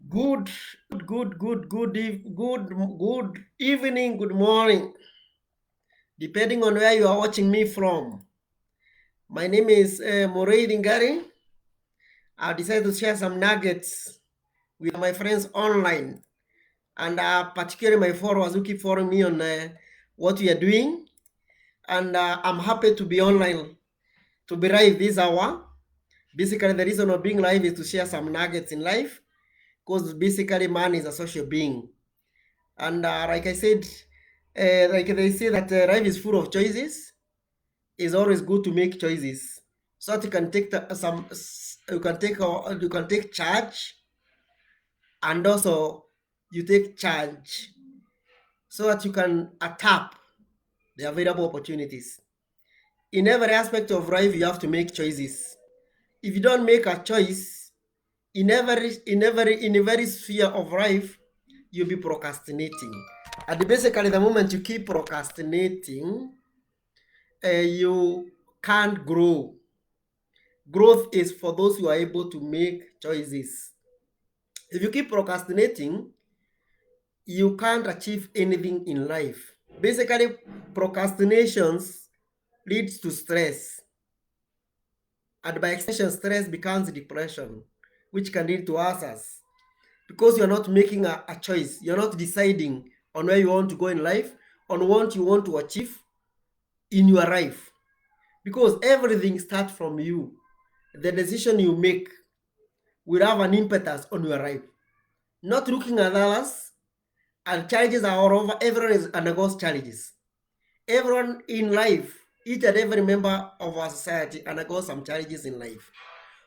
Good, good evening, good morning, depending on where you are watching me from. My name is Morey Dingari. I've decided to share some nuggets with my friends online, and particularly my followers who keep following me on what we are doing. And I'm happy to be online, to be live this hour. Basically, the reason of being live is to share some nuggets in life, because basically man is a social being. And like I said, like they say that life is full of choices. It's always good to make choices so that you can take you can take charge, and also you take charge so that you can tap the available opportunities. In every aspect of life, you have to make choices. If you don't make a choice in every sphere of life, you'll be procrastinating. And basically, the moment you keep procrastinating, you can't grow. Growth is for those who are able to make choices. If you keep procrastinating, you can't achieve anything in life. Basically, procrastinations leads to stress. And by extension, stress becomes depression, which can lead to ulcers. Because you're not making a choice, you're not deciding on where you want to go in life, on what you want to achieve in your life. Because everything starts from you. The decision you make will have an impetus on your life. Not looking at others, and challenges are all over. Everyone is undergoes challenges. Everyone in life, each and every member of our society undergoes some challenges in life.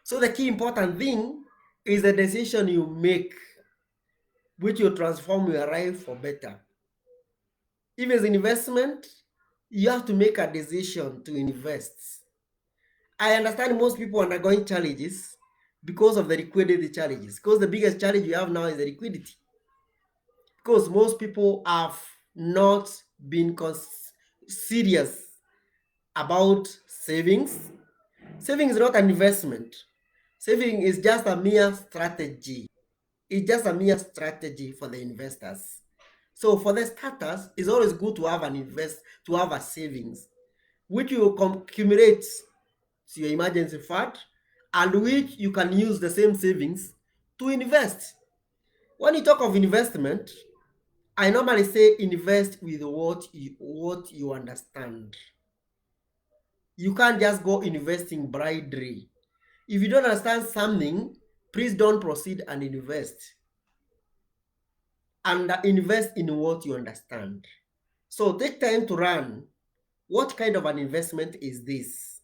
So the key important thing is the decision you make, which will transform your life for better. If it's investment, you have to make a decision to invest. I understand most people undergoing challenges because of the liquidity challenges. Because the biggest challenge you have now is the liquidity. Because most people have not been serious about savings. Saving is not an investment. Saving is just a mere strategy. It's just a mere strategy for the investors. So for the starters, it's always good to have to have a savings, which you accumulate to your emergency fund, and which you can use the same savings to invest. When you talk of investment, I normally say invest with what you understand. You can't just go investing blindly. If you don't understand something, please don't proceed and invest. And invest in what you understand. So take time to run. What kind of an investment is this?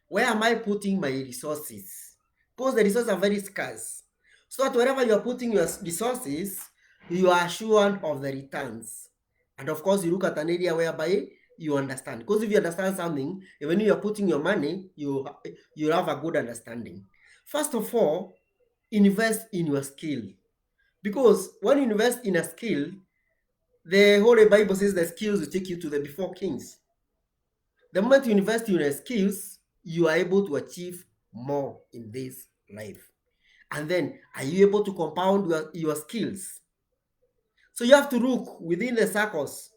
Where am I putting my resources? Because the resources are very scarce. So that wherever you are putting your resources, you are assured of the returns. And of course, you look at an area whereby you understand. Because if you understand something, when you are putting your money, you have a good understanding. First of all, invest in your skill. Because when you invest in a skill, the Holy Bible says the skills will take you to the before kings. The moment you invest in your skills, you are able to achieve more in this life. And then, are you able to compound your skills? So you have to look within the circles.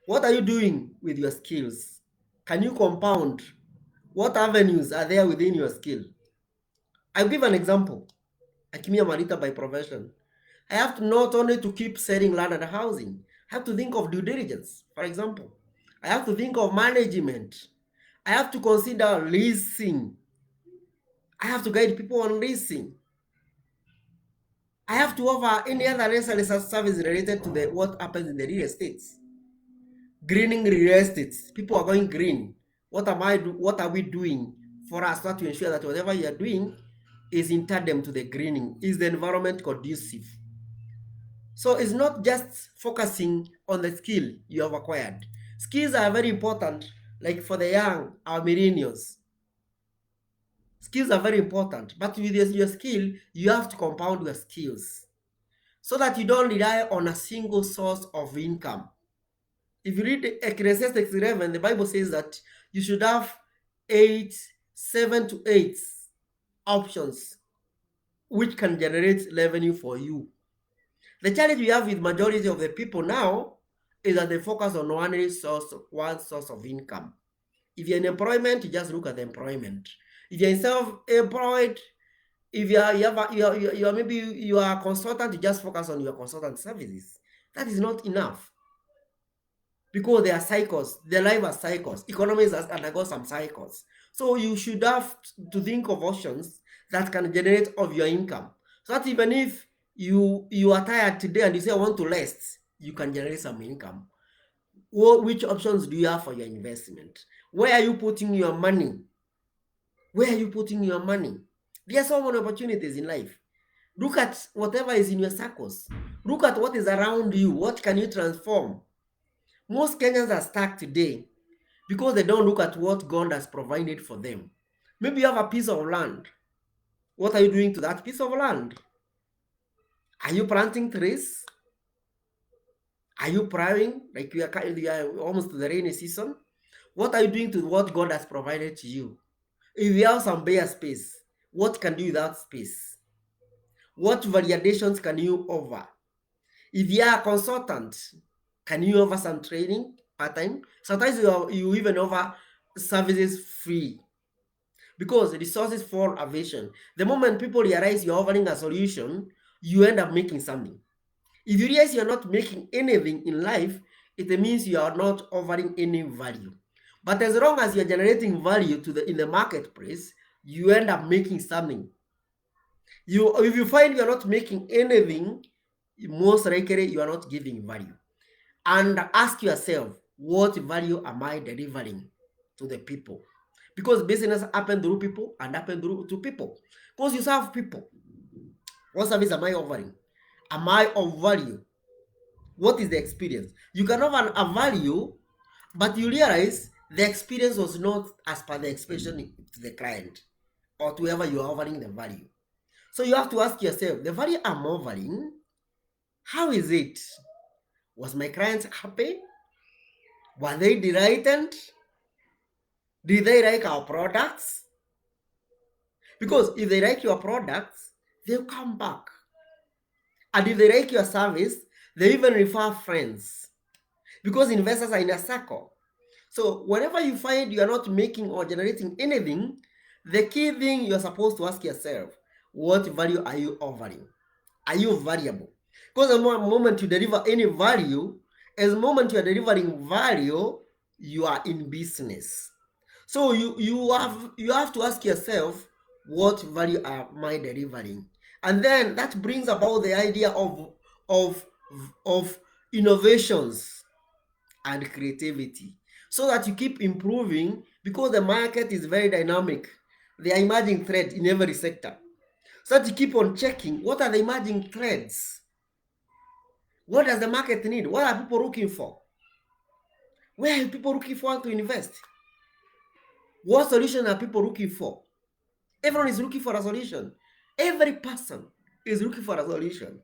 What are you doing with your skills? Can you compound? What avenues are there within your skill? I'll give an example. Akimia Marita by profession. I have to not only to keep selling land and housing, I have to think of due diligence, for example. I have to think of management. I have to consider leasing. I have to guide people on leasing. I have to offer any other necessary service related to what happens in the real estates. Greening real estates. People are going green. What are we doing for us to ensure that whatever you are doing is in tandem to the greening? Is the environment conducive? So it's not just focusing on the skill you have acquired. Skills are very important, like for the young, our millennials. Skills are very important, but with your skill, you have to compound your skills so that you don't rely on a single source of income. If you read Ecclesiastes 11, the Bible says that you should have 7 to 8 options which can generate revenue for you. The challenge we have with majority of the people now is that they focus on one source of income. If you're in employment, you just look at the employment. If you're in self-employed, if you are maybe you are a consultant, you just focus on your consultant services. That is not enough, because there are cycles. Their life are cycles. Economies has undergone some cycles. So you should have to think of options that can generate of your income, so that even if you are tired today and you say I want to rest, you can generate some income. Which options do you have for your investment? Where are you putting your money? Where are you putting your money? There are so many opportunities in life. Look at whatever is in your circles. Look at what is around you. What can you transform? Most Kenyans are stuck today because they don't look at what God has provided for them. Maybe you have a piece of land. What are you doing to that piece of land? Are you planting trees? Are you plowing? Like you are almost to the rainy season. What are you doing to what God has provided to you? If you have some bare space, what can you do with that space? What variations can you offer? If you are a consultant, can you offer some training part-time? Sometimes you even offer services free, because resources fall available. The moment people realize you're offering a solution, you end up making something. If you realize you're not making anything in life, it means you are not offering any value. But as long as you're generating value in the marketplace, you end up making something. If you find you're not making anything, most likely you are not giving value. And ask yourself, what value am I delivering to the people? Because business happen through people and happen to people. Because you serve people. What service am I offering? Am I of value? What is the experience? You can offer a value, but you realize the experience was not as per the expectation to the client or to whoever you are offering the value. So you have to ask yourself, the value I'm offering, how is it? Was my clients happy? Were they delighted? Did they like our products? Because if they like your products, they'll come back. And if they like your service, they even refer friends. Because investors are in a circle. So whenever you find you are not making or generating anything, the key thing you're supposed to ask yourself, what value are you offering? Are you valuable? Because the moment you deliver any value, as the moment you are delivering value, you are in business. So you have to ask yourself, what value am I delivering? And then that brings about the idea of innovations and creativity, so that you keep improving, because the market is very dynamic. There are emerging threats in every sector. So that you keep on checking, what are the emerging trends? What does the market need? What are people looking for? Where are people looking for to invest? What solution are people looking for? Everyone is looking for a solution. Every person is looking for a solution.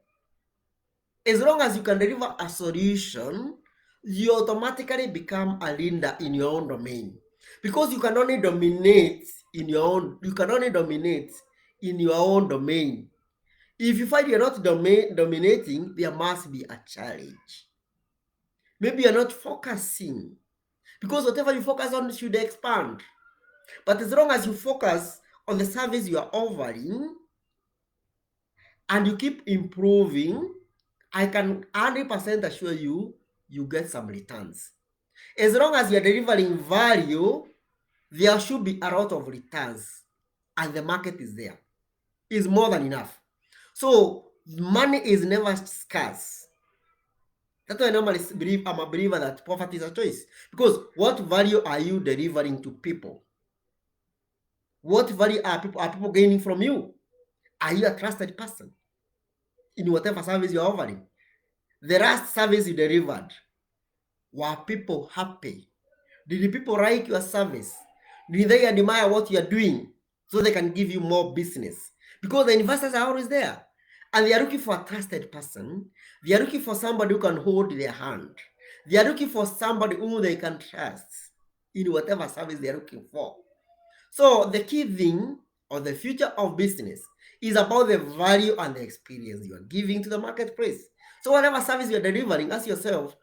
As long as you can deliver a solution, you automatically become a leader in your own domain. Because you can only dominate in your own domain. If you find you're not dominating, there must be a challenge. Maybe you're not focusing, because whatever you focus on should expand. But as long as you focus on the service you are offering and you keep improving, I can 100% assure you, you get some returns. As long as you're delivering value, there should be a lot of returns, and the market is there. It's more than enough. So money is never scarce. That's why I normally believe, I'm a believer that poverty is a choice. Because what value are you delivering to people? What value are people gaining from you? Are you a trusted person in whatever service you're offering? The last service you delivered, were people happy? Did the people like your service? Did they admire what you're doing so they can give you more business? Because the investors are always there, and they are looking for a trusted person. They are looking for somebody who can hold their hand. They are looking for somebody whom they can trust in whatever service they are looking for. So the key thing, or the future of business, is about the value and the experience you are giving to the marketplace. So whatever service you're delivering, ask yourself,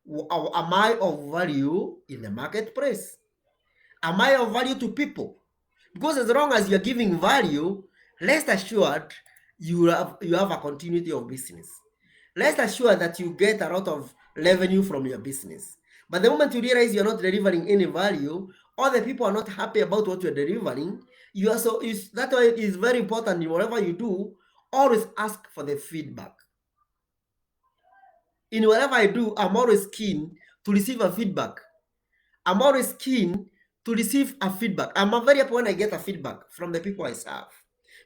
am I of value in the marketplace? Am I of value to people? Because as long as you're giving value, rest assured you have a continuity of business. Rest assured that you get a lot of revenue from your business. But the moment you realize you're not delivering any value, or the people are not happy about what you're delivering, you are that's why it is very important in whatever you do, always ask for the feedback. In whatever I do, I'm always keen to receive a feedback. I'm always keen to receive a feedback. I'm very happy when I get a feedback from the people I serve.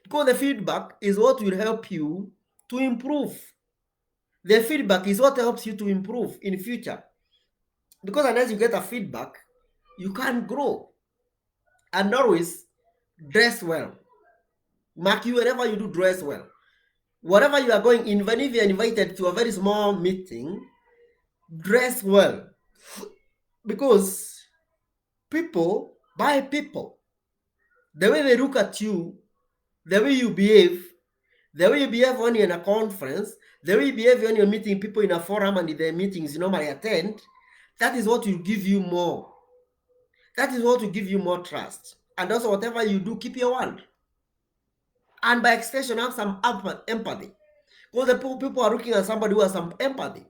Because the feedback is what will help you to improve. The feedback is what helps you to improve in future. Because unless you get a feedback, you can't grow. And always dress well. Mark, you wherever you do, dress well. Whatever you are going, even if you're invited to a very small meeting, dress well. Because people buy people. The way they look at you, the way you behave when you're in a conference, the way you behave when you're meeting people in a forum and in the meetings you normally attend, that is what will give you more. That is what will give you more trust. And also, whatever you do, keep your word. And by extension, have some empathy. Because the people are looking at somebody who has some empathy.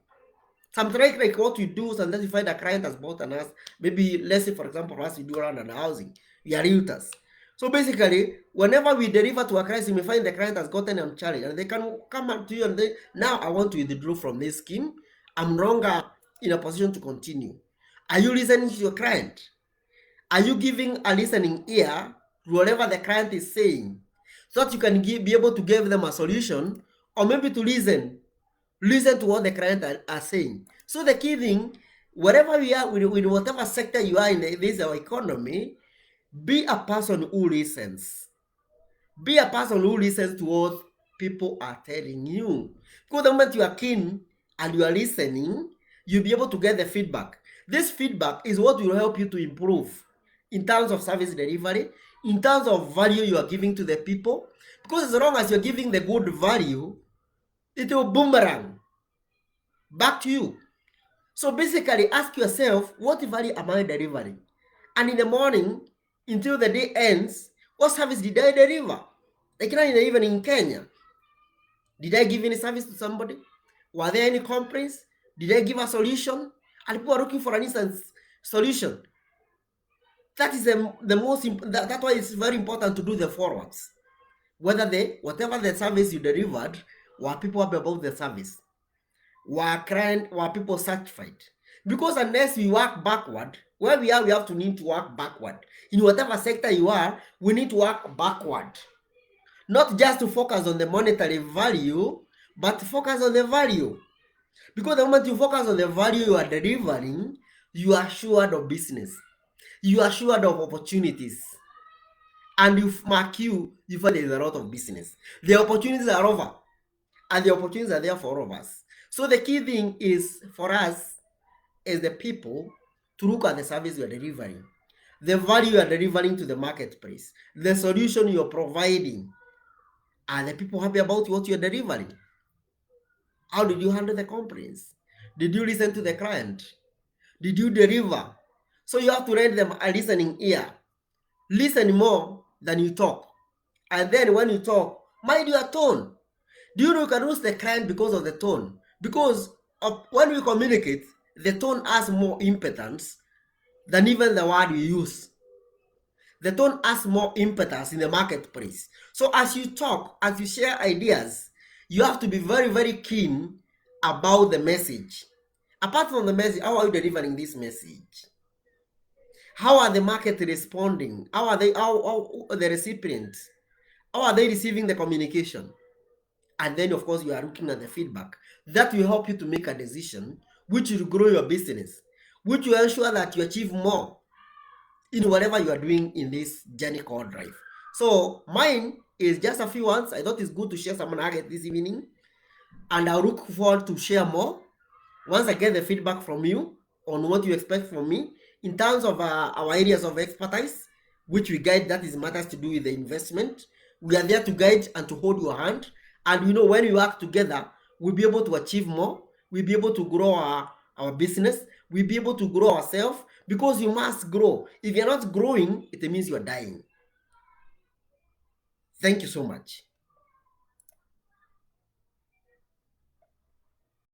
Sometimes like what you do, sometimes you find a client has bought an house. Maybe, let's say, for example, for us, we do around an housing. We are realtors. So basically, whenever we deliver to a client, you may find the client has gotten a challenge. And they can come up to you and say, now I want to withdraw from this scheme. I'm no longer in a position to continue. Are you listening to your client? Are you giving a listening ear to whatever the client is saying, so that you can be able to give them a solution, or maybe to listen to what the client are saying? So the key thing, wherever we are, with whatever sector you are in this our economy, be a person who listens. Be a person who listens to what people are telling you. Because the moment you are keen and you are listening, you'll be able to get the feedback. This feedback is what will help you to improve in terms of service delivery, in terms of value you are giving to the people. Because as long as you're giving the good value, it will boomerang back to you. So basically, ask yourself, what value am I delivering? And in the morning, until the day ends, what service did I deliver? Like now, even in Kenya, did I give any service to somebody? Were there any complaints? Did I give a solution? And people are looking for an instant solution. That is the most important. That's why it's very important to do the forwards. Whatever the service you delivered, were people happy about the service? Were people satisfied? Because unless we work backward, where we are, we have to need to work backward. In whatever sector you are, we need to work backward. Not just to focus on the monetary value, but to focus on the value. Because the moment you focus on the value you are delivering, you are assured of business. You are assured of opportunities. And you find there is a lot of business. The opportunities are over. And the opportunities are there for all of us. So the key thing is for us as the people to look at the service you are delivering, the value you are delivering to the marketplace, the solution you are providing. Are the people happy about what you are delivering? How did you handle the complaints? Did you listen to the client? Did you deliver? So you have to lend them a listening ear. Listen more than you talk. And then when you talk, mind your tone. Do you know you can lose the client because of the tone? Because when we communicate, the tone has more impetus than even the word you use. The tone has more impetus in the marketplace. So as you talk, as you share ideas, you have to be very, very keen about the message. Apart from the message, how are you delivering this message? How are the market responding? How are the recipients? How are they receiving the communication? And then, of course, you are looking at the feedback. That will help you to make a decision which will grow your business, which will ensure that you achieve more in whatever you are doing in this journey called drive. So mine is just a few ones. I thought it's good to share some nuggets this evening, and I look forward to share more once I get the feedback from you on what you expect from me in terms of our areas of expertise, which we guide. That is matters to do with the investment. We are there to guide and to hold your hand. And when we work together, we'll be able to achieve more, we'll be able to grow our business, we'll be able to grow ourselves, because you must grow. If you're not growing, it means you're dying. Thank you so much.